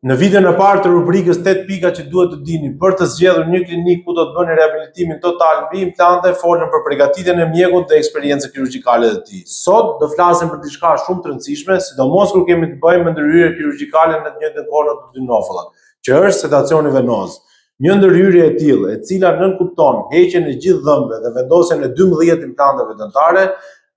Në videon e parë të rubrikës 8 pika që duhet të dini për të zgjedhur një klinikë ku do të bëni riabilitimin total mbi implante, folëm për përgatitjen e mjekut dhe eksperiencën kirurgjikale të tij. Sot do flasim për diçka shumë të rëndësishme, sidomos kur kemi të bëjmë me ndërhyrje kirurgjikale në të njëjtën kohë në të dy nofullat, që është sedacioni venoz. Një ndërhyrje e tillë, e cila nënkupton heqjen e gjithë dhëmbëve dhe vendosjen e 12 implanteve dentare,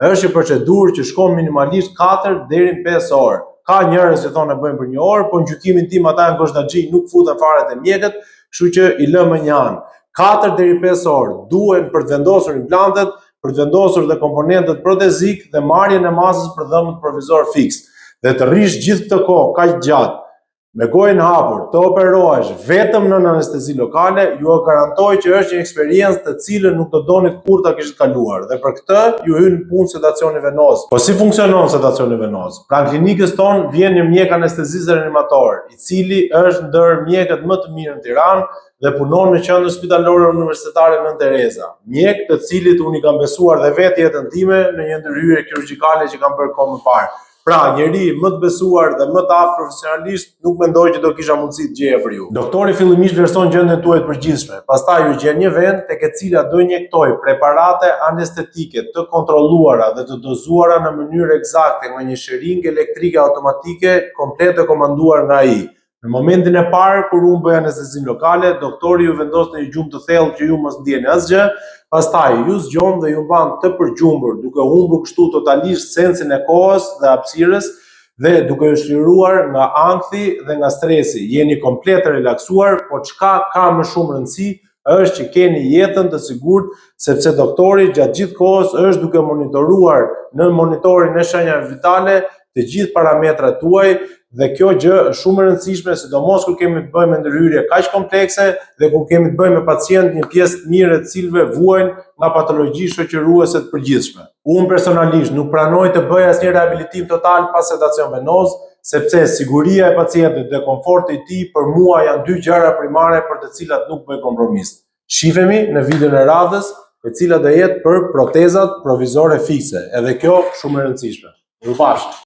është një procedurë që shkon minimalisht 4 deri në 5 orë. Ka njerëz që thonë e bëjmë për 1 orë, po në gjykimin tim ata janë gozhdaxhi, nuk futen fare te mjekët, kështu që i lëmë një anë. 4 deri 5 orë duhen për të vendosur implantet, për të vendosur dhe komponentët protezik dhe marrjen e masës për dhëmbët provizor fiks. Dhe të rrish gjithë këtë kohë kaq gjatë me gojën hapur, të operohesh vetëm në anestezi lokale, ju e garantoj që është një eksperiencë të cilën nuk do doni kur ta kishit kaluar. Dhe për këtë ju hyn në punë sedacioni venoz. Po si funksionon sedacioni venoz? Pra në klinikës tonë vjen një mjek anestezist reanimator, i cili është ndër mjekët më të mirë në Tiranë dhe punon në qendrën spitalore universitare Nën Tereza. Mjek të cilit unë i kam besuar dhe vetë jetën time në një ndërhyrje kirurgjikale që kam bërë kohë më parë. Pra, njeri më të besuar dhe më të aftë profesionalisht nuk mendoj që do kisha mundësi të gjeja për ju. Doktori fillimisht vlerëson gjendjen tuaj të përgjithshme, pastaj ju gjen një vend tek e cila do injektoj preparate anestetike të kontrolluara dhe të dozuara në mënyrë eksakte nga një sheringë elektrike automatike komplet e komanduar nga ai. Në momentin e parë kur unë bëj anestezin lokale, doktori ju vendos në një gjumë të thellë që ju mos ndjeni asgjë. Pastaj ju zgjon dhe ju mban të përgjumbur, duke humbur kështu totalisht sensin e kohës dhe hapësirës dhe duke u shliruar nga ankthi dhe nga stresi. Jeni komplet të relaksuar, po çka ka më shumë rëndësi është që keni jetën të sigurt, sepse doktori gjatë gjithë kohës është duke monitoruar në monitorin e shenjave vitale të gjithë parametrat tuaj. Dhe kjo gjë është shumë e rëndësishme, sidomos kur kemi të bëjmë me ndërhyrje kaq komplekse dhe kur kemi të bëjmë me pacient një pjesë të mirë të cilëve vuajnë nga patologji shoqëruese të përgjithshme. Unë personalisht nuk pranoj të bëj asnjë riabilitim total pas sedacion venoz, sepse siguria e pacientit dhe komforti i tij për mua janë dy gjëra primare për të cilat nuk bëj kompromis. Shifemi në videon e radhës, e cila do jetë për protezat provizore fikse, edhe kjo shumë e rëndësishme. Mirupafshim.